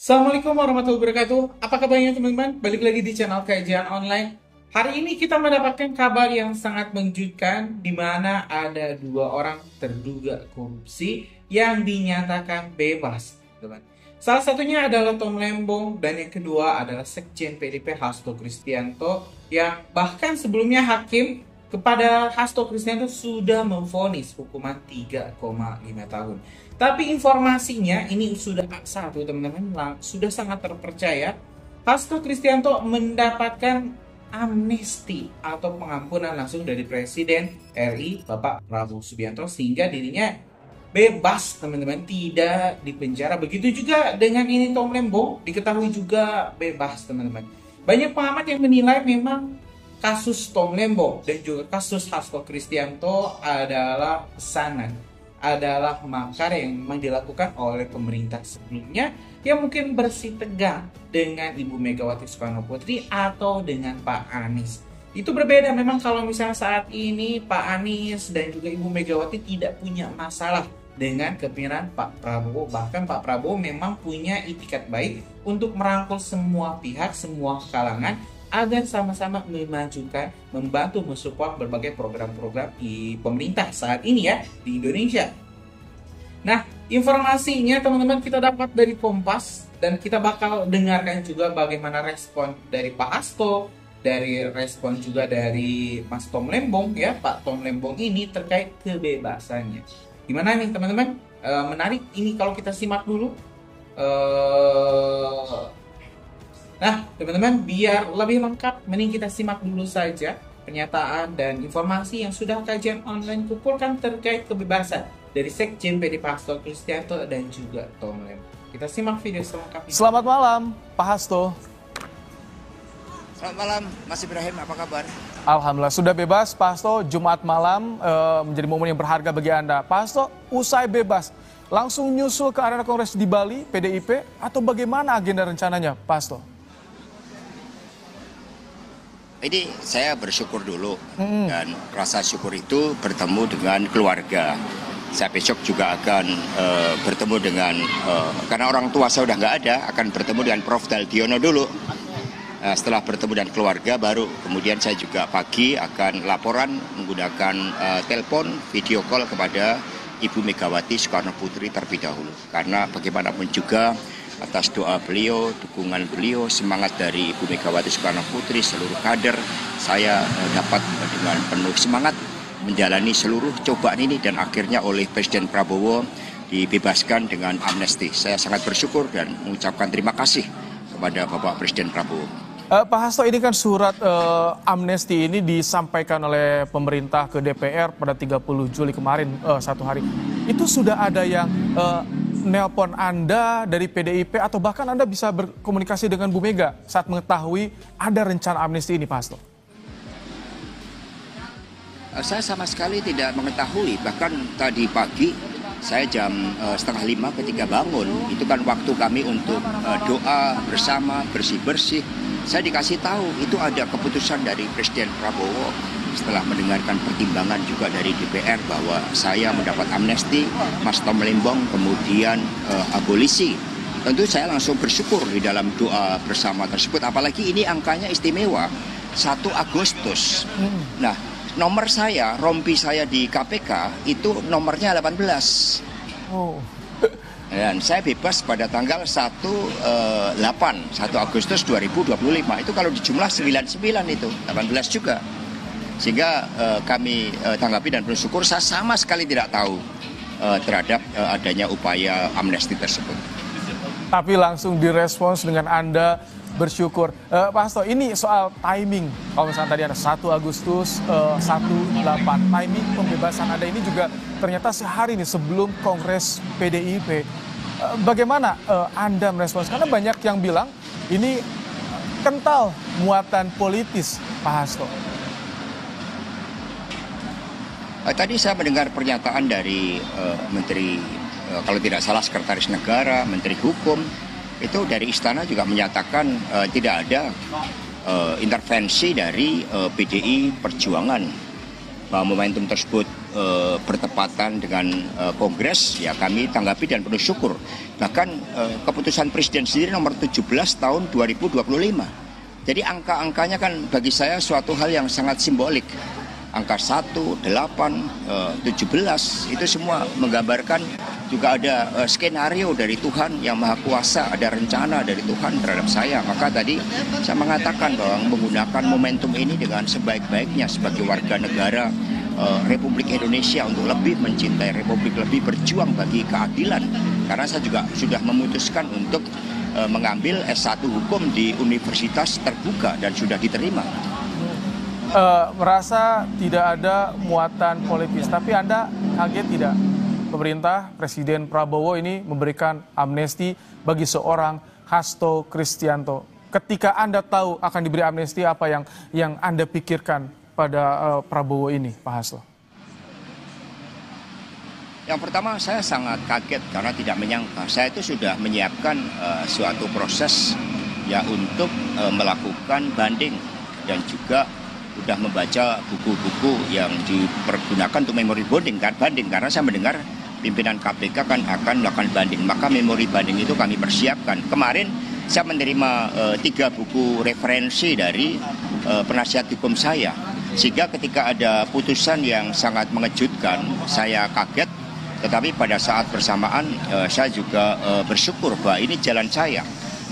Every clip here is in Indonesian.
Assalamualaikum warahmatullahi wabarakatuh. Apa kabarnya teman-teman? Balik lagi di channel Kajian Online. Hari ini kita mendapatkan kabar yang sangat mengejutkan di mana ada dua orang terduga korupsi yang dinyatakan bebas, teman. Salah satunya adalah Tom Lembong dan yang kedua adalah Sekjen PDIP Hasto Kristianto yang bahkan sebelumnya hakim kepada Hasto Kristianto sudah memvonis hukuman 3,5 tahun. Tapi informasinya ini sudah satu teman-teman, sudah sangat terpercaya. Hasto Kristianto mendapatkan amnesti atau pengampunan langsung dari Presiden RI Bapak Prabowo Subianto sehingga dirinya bebas teman-teman, tidak dipenjara. Begitu juga dengan ini Tom Lembong diketahui juga bebas teman-teman. Banyak pengamat yang menilai memang kasus Tom Lembong dan juga kasus Hasto Kristianto adalah pesanan, adalah makar yang memang dilakukan oleh pemerintah sebelumnya yang mungkin bersitegang dengan Ibu Megawati Soekarno Putri atau dengan Pak Anies. Itu berbeda memang kalau misalnya saat ini Pak Anies dan juga Ibu Megawati tidak punya masalah dengan kepemimpinan Pak Prabowo. Bahkan Pak Prabowo memang punya itikat baik untuk merangkul semua pihak, semua kalangan agar sama-sama memajukan, membantu mensupport berbagai program-program di pemerintah saat ini ya di Indonesia. Nah, informasinya teman-teman kita dapat dari Kompas dan kita bakal dengarkan juga bagaimana respon dari Pak Hasto, dari respon juga dari Mas Tom Lembong ya, Pak Tom Lembong ini terkait kebebasannya. Gimana nih teman-teman? Menarik ini kalau kita simak dulu. Nah, teman-teman, biar lebih lengkap, mending kita simak dulu saja pernyataan dan informasi yang sudah Kajian Online kumpulkan terkait kebebasan dari Sekjen PDIP Hasto Kristianto dan juga Tom Lembong. Kita simak video selengkapnya. Selamat malam, Pak Hasto. Selamat malam, Mas Ibrahim, apa kabar? Alhamdulillah, sudah bebas, Pak Hasto. Jumat malam menjadi momen yang berharga bagi Anda. Pak Hasto, usai bebas, langsung nyusul ke arena kongres di Bali, PDIP, atau bagaimana agenda rencananya, Pak Hasto? Ini saya bersyukur dulu dan rasa syukur itu bertemu dengan keluarga. Saya besok juga akan bertemu dengan, karena orang tua saya udah nggak ada, akan bertemu dengan Prof. Daldiono dulu. Setelah bertemu dengan keluarga baru kemudian saya juga pagi akan laporan menggunakan telepon, video call kepada Ibu Megawati Soekarno Putri terlebih dahulu. Karena bagaimanapun juga atas doa beliau, dukungan beliau, semangat dari Ibu Megawati Soekarno Putri, seluruh kader, saya dapat dengan penuh semangat menjalani seluruh cobaan ini dan akhirnya oleh Presiden Prabowo dibebaskan dengan amnesti. Saya sangat bersyukur dan mengucapkan terima kasih kepada Bapak Presiden Prabowo. Pak Hasto, ini kan surat amnesti ini disampaikan oleh pemerintah ke DPR pada 30 Juli kemarin, satu hari. Itu sudah ada yang nelpon Anda dari PDIP atau bahkan Anda bisa berkomunikasi dengan Bu Mega saat mengetahui ada rencana amnesti ini, Pak Hasto? Saya sama sekali tidak mengetahui, bahkan tadi pagi saya jam 4:30 ketika bangun, itu kan waktu kami untuk doa bersama, bersih-bersih. Saya dikasih tahu itu ada keputusan dari Presiden Prabowo setelah mendengarkan pertimbangan juga dari DPR bahwa saya mendapat amnesti, Mas Tom Lembong kemudian abolisi. Tentu saya langsung bersyukur di dalam doa bersama tersebut, apalagi ini angkanya istimewa, 1 Agustus. Nah, nomor saya, rompi saya di KPK itu nomornya 18. Oh. Dan saya bebas pada tanggal 1 Agustus 2025. Itu kalau dijumlah 99 itu, 18 juga. Sehingga kami tanggapi dan bersyukur, saya sama sekali tidak tahu terhadap adanya upaya amnesti tersebut. Tapi langsung direspons dengan Anda bersyukur. Pak Hasto, ini soal timing. Kalau misalnya tadi ada 1 Agustus, 18, timing pembebasan Anda ini juga ternyata sehari nih sebelum Kongres PDIP. Bagaimana Anda merespons? Karena banyak yang bilang ini kental muatan politis, Pak Hasto. Tadi saya mendengar pernyataan dari Menteri, kalau tidak salah Sekretaris Negara, Menteri Hukum, itu dari Istana juga menyatakan tidak ada intervensi dari PDI Perjuangan bahwa momentum tersebut bertepatan dengan Kongres, ya kami tanggapi dan penuh syukur. Bahkan keputusan Presiden sendiri nomor 17 tahun 2025. Jadi angka-angkanya kan bagi saya suatu hal yang sangat simbolik. Angka 1, 8, 17 itu semua menggambarkan juga ada skenario dari Tuhan yang Maha Kuasa, ada rencana dari Tuhan terhadap saya. Maka tadi saya mengatakan bahwa menggunakan momentum ini dengan sebaik-baiknya sebagai warga negara Republik Indonesia untuk lebih mencintai Republik, lebih berjuang bagi keadilan. Karena saya juga sudah memutuskan untuk mengambil S1 Hukum di Universitas Terbuka dan sudah diterima. Merasa tidak ada muatan politis, tapi Anda kaget tidak? Pemerintah Presiden Prabowo ini memberikan amnesti bagi seorang Hasto Kristianto. Ketika Anda tahu akan diberi amnesti, apa yang Anda pikirkan pada Prabowo ini, Pak Hasto? Yang pertama, saya sangat kaget karena tidak menyangka. Saya itu sudah menyiapkan suatu proses ya untuk melakukan banding dan juga sudah membaca buku-buku yang dipergunakan untuk memori banding karena saya mendengar pimpinan KPK kan akan melakukan banding, maka memori banding itu kami persiapkan. Kemarin saya menerima 3 buku referensi dari penasihat hukum saya, sehingga ketika ada putusan yang sangat mengejutkan saya kaget, tetapi pada saat bersamaan saya juga bersyukur bahwa ini jalan saya.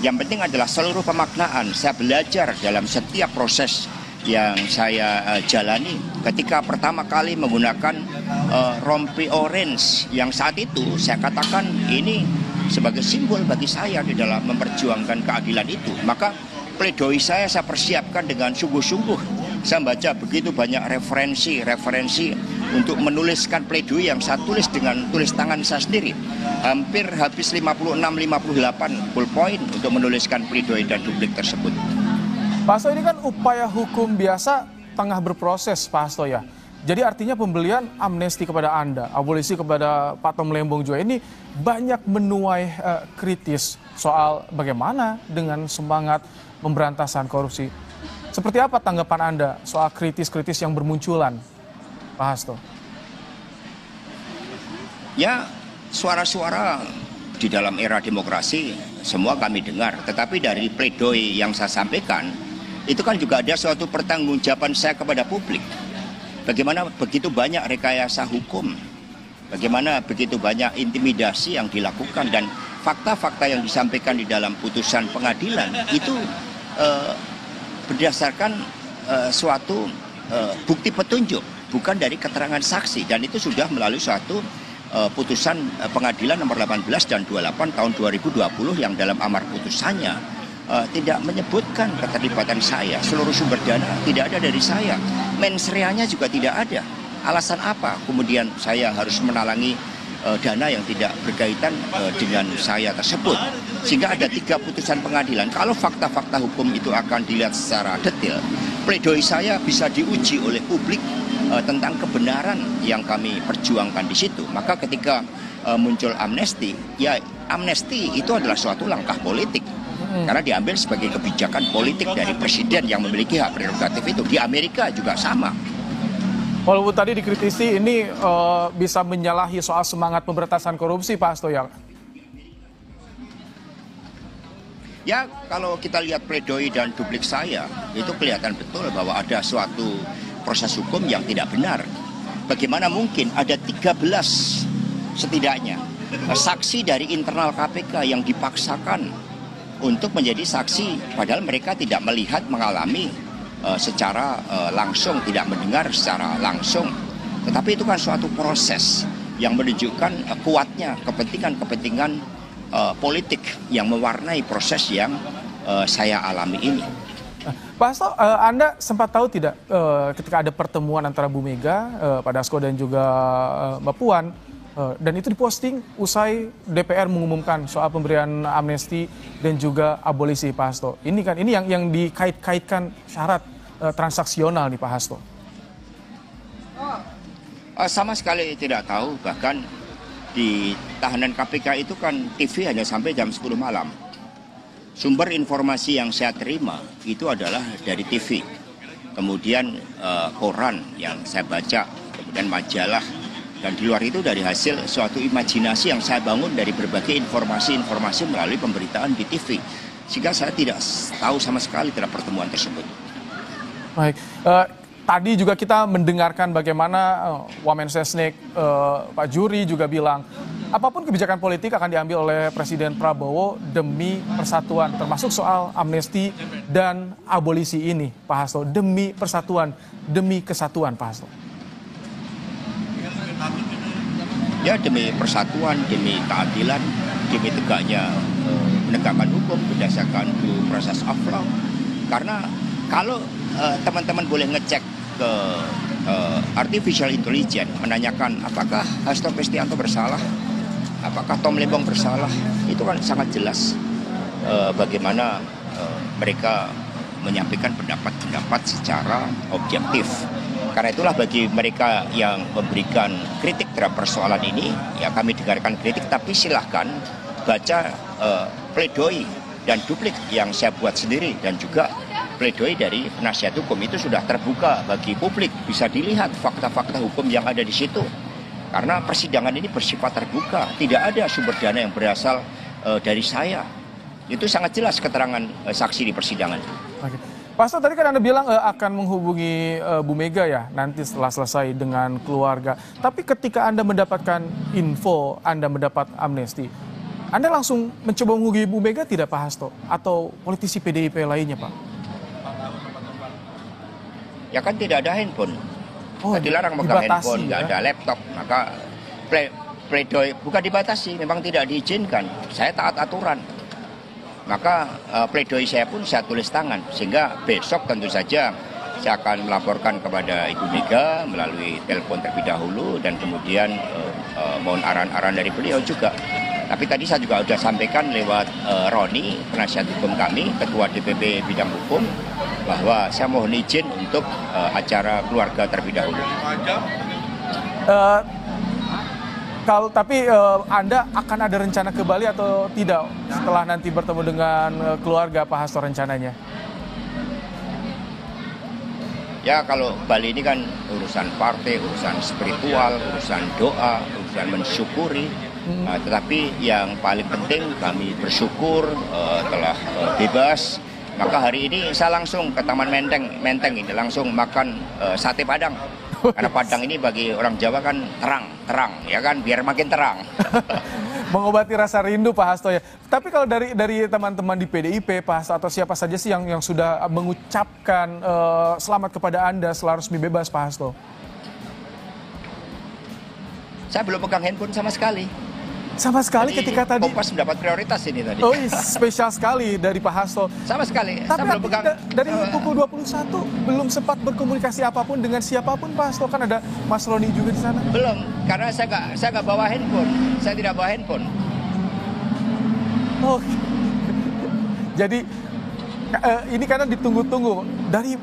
Yang penting adalah seluruh pemaknaan saya belajar dalam setiap proses yang saya jalani. Ketika pertama kali menggunakan rompi orange yang saat itu saya katakan ini sebagai simbol bagi saya di dalam memperjuangkan keadilan itu, maka pledoi saya persiapkan dengan sungguh-sungguh. Saya baca begitu banyak referensi untuk menuliskan pledoi yang saya tulis dengan tulis tangan saya sendiri. Hampir habis 56-58 full point untuk menuliskan pledoi dan duplik tersebut. Pak Hasto, ini kan upaya hukum biasa tengah berproses, Pak Hasto ya. Jadi artinya pembelian amnesti kepada Anda, abolisi kepada Pak Tom Lembong juga ini banyak menuai kritis soal bagaimana dengan semangat pemberantasan korupsi. Seperti apa tanggapan Anda soal kritis-kritis yang bermunculan, Pak Hasto? Ya, suara-suara di dalam era demokrasi semua kami dengar. Tetapi dari pledoi yang saya sampaikan, itu kan juga ada suatu pertanggungjawaban saya kepada publik. Bagaimana begitu banyak rekayasa hukum, bagaimana begitu banyak intimidasi yang dilakukan, dan fakta-fakta yang disampaikan di dalam putusan pengadilan itu berdasarkan suatu bukti petunjuk, bukan dari keterangan saksi, dan itu sudah melalui suatu putusan pengadilan nomor 18 dan 28 tahun 2020 yang dalam amar putusannya tidak menyebutkan keterlibatan saya. Seluruh sumber dana tidak ada dari saya, mensreanya juga tidak ada. Alasan apa kemudian saya harus menalangi dana yang tidak berkaitan dengan saya tersebut? Sehingga ada 3 putusan pengadilan. Kalau fakta-fakta hukum itu akan dilihat secara detail, pledoi saya bisa diuji oleh publik tentang kebenaran yang kami perjuangkan di situ. Maka ketika muncul amnesti, ya amnesti itu adalah suatu langkah politik. Karena diambil sebagai kebijakan politik dari presiden yang memiliki hak prerogatif itu. Di Amerika juga sama. Walaupun tadi dikritisi ini bisa menyalahi soal semangat pemberantasan korupsi, Pak Hasto ya? Ya, kalau kita lihat pledoi dan duplik saya, itu kelihatan betul bahwa ada suatu proses hukum yang tidak benar. Bagaimana mungkin ada 13 setidaknya saksi dari internal KPK yang dipaksakan untuk menjadi saksi, padahal mereka tidak melihat, mengalami secara langsung, tidak mendengar secara langsung. Tetapi itu kan suatu proses yang menunjukkan kuatnya kepentingan-kepentingan politik yang mewarnai proses yang saya alami ini. Pak Hasto, Anda sempat tahu tidak ketika ada pertemuan antara Bu Mega, Pak Dasko dan juga Mbak Puan, dan itu diposting usai DPR mengumumkan soal pemberian amnesti dan juga abolisi, Pak Hasto. Ini yang dikait-kaitkan syarat transaksional nih, Pak Hasto. Sama sekali tidak tahu, bahkan di tahanan KPK itu kan TV hanya sampai jam 10 malam. Sumber informasi yang saya terima itu adalah dari TV. kemudian koran yang saya baca, kemudian majalah, dan di luar itu dari hasil suatu imajinasi yang saya bangun dari berbagai informasi-informasi melalui pemberitaan di TV. Sehingga saya tidak tahu sama sekali terhadap pertemuan tersebut. Baik, tadi juga kita mendengarkan bagaimana Wamensesnek Pak Juri juga bilang, apapun kebijakan politik akan diambil oleh Presiden Prabowo demi persatuan, termasuk soal amnesti dan abolisi ini, Pak Hasto, demi persatuan, demi kesatuan, Pak Hasto. Ya, demi persatuan, demi keadilan, demi tegaknya menegakkan hukum berdasarkan due process of law. Karena kalau teman-teman boleh ngecek ke artificial intelligence, menanyakan apakah Hasto Kristianto bersalah, apakah Tom Lembong bersalah, itu kan sangat jelas bagaimana mereka menyampaikan pendapat-pendapat secara objektif. Karena itulah bagi mereka yang memberikan kritik terhadap persoalan ini, ya kami dengarkan kritik, tapi silahkan baca pledoi dan duplik yang saya buat sendiri, dan juga pledoi dari penasihat hukum itu sudah terbuka bagi publik, bisa dilihat fakta-fakta hukum yang ada di situ. Karena persidangan ini bersifat terbuka, tidak ada sumber dana yang berasal dari saya. Itu sangat jelas keterangan saksi di persidangan. Oke. Pak Hasto, tadi kan Anda bilang akan menghubungi Bu Mega ya nanti setelah selesai dengan keluarga. Tapi ketika Anda mendapatkan info, Anda mendapat amnesti, Anda langsung mencoba menghubungi Bu Mega tidak, Pak Hasto? Atau politisi PDIP lainnya, Pak? Ya kan tidak ada handphone. Dilarang megang handphone, nggak ada laptop. Maka pledoi bukan dibatasi, memang tidak diizinkan. Saya taat aturan. Maka pledoi saya pun saya tulis tangan, sehingga besok tentu saja saya akan melaporkan kepada Ibu Mega melalui telepon terlebih dahulu, dan kemudian mohon arahan-arahan dari beliau juga. Tapi tadi saya juga sudah sampaikan lewat Roni, penasihat hukum kami, Ketua DPP Bidang Hukum, bahwa saya mohon izin untuk acara keluarga terlebih dahulu. Tapi Anda akan ada rencana ke Bali atau tidak setelah nanti bertemu dengan keluarga, Pak Hasto, rencananya? Ya, kalau Bali ini kan urusan partai, urusan spiritual, urusan doa, urusan mensyukuri. Tetapi yang paling penting kami bersyukur telah bebas. Maka hari ini saya langsung ke Taman Menteng ini, langsung makan sate Padang. Karena Padang ini bagi orang Jawa kan terang, ya kan, biar makin terang. Mengobati rasa rindu, Pak Hasto ya. Tapi kalau dari teman-teman di PDIP, Pak Hasto, atau siapa saja sih yang sudah mengucapkan selamat kepada Anda setelah resmi bebas, Pak Hasto? Saya belum pegang handphone sama sekali. Sama sekali ketika tadi. Kompas mendapat prioritas ini tadi. Oh, spesial sekali dari Pak Hasto. Sama sekali. Tapi saya belum pegang. Dari pukul 21 belum sempat berkomunikasi apapun dengan siapapun, Pak Hasto, kan ada Mas Roni juga di sana. Belum, karena saya nggak bawa handphone. Saya tidak bawa handphone. Oh, jadi ini karena ditunggu-tunggu dari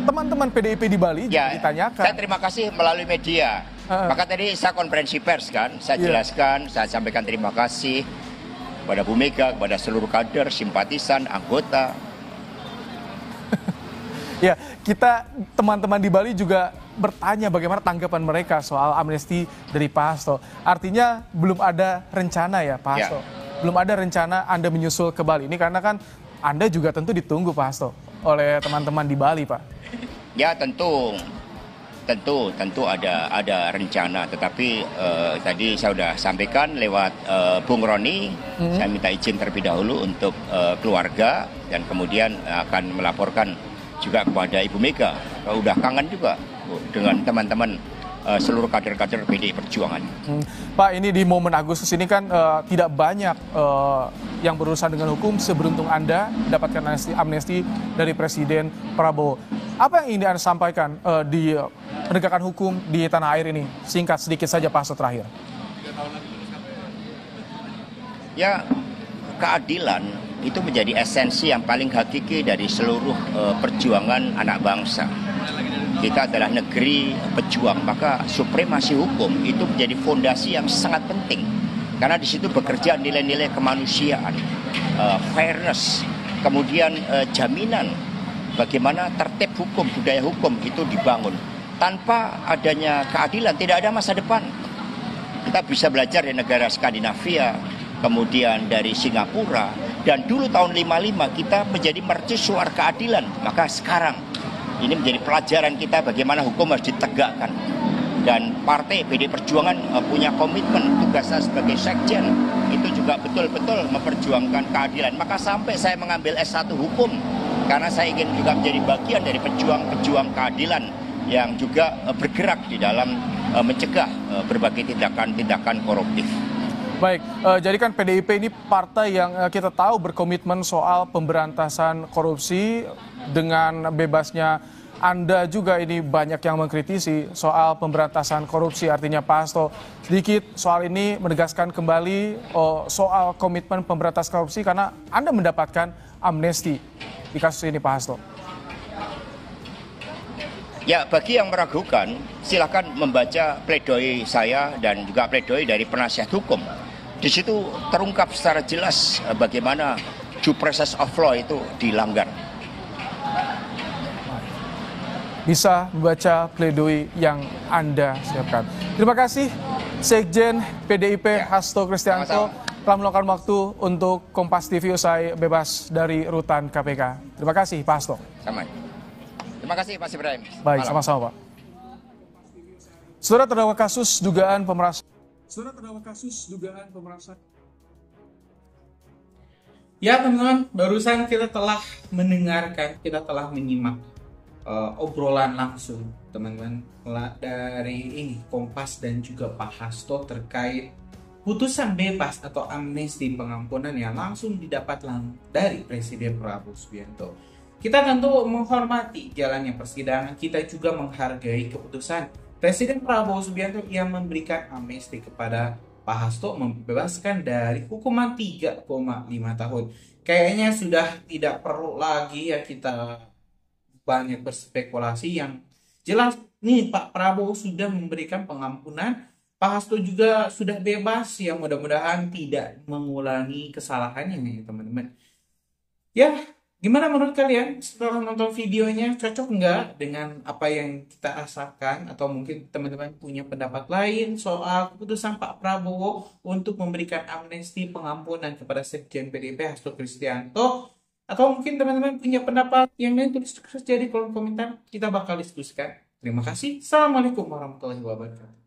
teman-teman PDIP di Bali Ya, ditanyakan. saya terima kasih melalui media. Maka tadi saya konferensi pers kan, saya jelaskan, saya sampaikan terima kasih kepada Bu Mega, kepada seluruh kader, simpatisan, anggota. Ya, kita teman-teman di Bali juga bertanya bagaimana tanggapan mereka soal amnesti dari Pak Hasto. Artinya belum ada rencana ya, Pak Hasto? Belum ada rencana Anda menyusul ke Bali. Ini karena kan Anda juga tentu ditunggu, Pak Hasto, oleh teman-teman di Bali, Pak. Ya, tentu ada rencana, tetapi tadi saya sudah sampaikan lewat Bung Roni, saya minta izin terlebih dahulu untuk keluarga, dan kemudian akan melaporkan juga kepada Ibu Mega. Udah kangen juga dengan teman-teman seluruh kader-kader PDI Perjuangan. Pak, ini di momen Agustus ini kan tidak banyak yang berurusan dengan hukum seberuntung Anda mendapatkan amnesti dari Presiden Prabowo. Apa yang ingin Anda sampaikan di penegakan hukum di tanah air ini? Singkat sedikit saja, Pak Hasto, terakhir. Ya, keadilan itu menjadi esensi yang paling hakiki dari seluruh perjuangan anak bangsa. Kita adalah negeri pejuang, maka supremasi hukum itu menjadi fondasi yang sangat penting. Karena di situ bekerja nilai-nilai kemanusiaan, fairness, kemudian jaminan bagaimana tertib hukum, budaya hukum itu dibangun. Tanpa adanya keadilan tidak ada masa depan. Kita bisa belajar dari negara Skandinavia, kemudian dari Singapura, dan dulu tahun 55 kita menjadi mercusuar keadilan. Maka sekarang ini menjadi pelajaran kita bagaimana hukum harus ditegakkan. Dan partai PD Perjuangan punya komitmen, tugasnya sebagai sekjen itu juga betul-betul memperjuangkan keadilan. Maka sampai saya mengambil S1 hukum karena saya ingin juga menjadi bagian dari pejuang-pejuang keadilan yang juga bergerak di dalam mencegah berbagai tindakan-tindakan koruptif. Baik, jadi kan PDIP ini partai yang kita tahu berkomitmen soal pemberantasan korupsi. Dengan bebasnya Anda juga ini banyak yang mengkritisi soal pemberantasan korupsi. Artinya Pak Hasto sedikit soal ini menegaskan kembali soal komitmen pemberantasan korupsi karena Anda mendapatkan amnesti di kasus ini Pak Hasto. Ya, bagi yang meragukan, silakan membaca pledoi saya dan juga pledoi dari penasihat hukum. Di situ terungkap secara jelas bagaimana due process of law itu dilanggar. Bisa membaca pledoi yang Anda siapkan. Terima kasih Sekjen PDIP Hasto Kristianto telah meluangkan waktu untuk Kompas TV usai bebas dari rutan KPK. Terima kasih Pak Hasto. Sama. Terima kasih Pak Ibrahim. Baik, sama-sama Pak. Saudara terdakwa kasus dugaan pemerasan. Ya teman-teman, barusan kita telah menyimak obrolan langsung teman-teman dari ini Kompas dan juga Pak Hasto terkait putusan bebas atau amnesti pengampunan yang langsung didapat dari Presiden Prabowo Subianto. Kita tentu menghormati jalannya persidangan, kita juga menghargai keputusan Presiden Prabowo Subianto yang memberikan amnesti kepada Pak Hasto, membebaskan dari hukuman 3,5 tahun. Kayaknya sudah tidak perlu lagi ya kita banyak berspekulasi, yang jelas nih Pak Prabowo sudah memberikan pengampunan, Pak Hasto juga sudah bebas, yang mudah-mudahan tidak mengulangi kesalahannya nih teman-teman. Ya, gimana menurut kalian setelah nonton videonya, cocok nggak dengan apa yang kita rasakan, atau mungkin teman-teman punya pendapat lain soal keputusan Pak Prabowo untuk memberikan amnesti pengampunan kepada Sekjen PDIP Hasto Kristianto? Atau mungkin teman-teman punya pendapat yang lain, tulis saja di kolom komentar. Kita bakal diskusikan. Terima kasih. Assalamualaikum warahmatullahi wabarakatuh.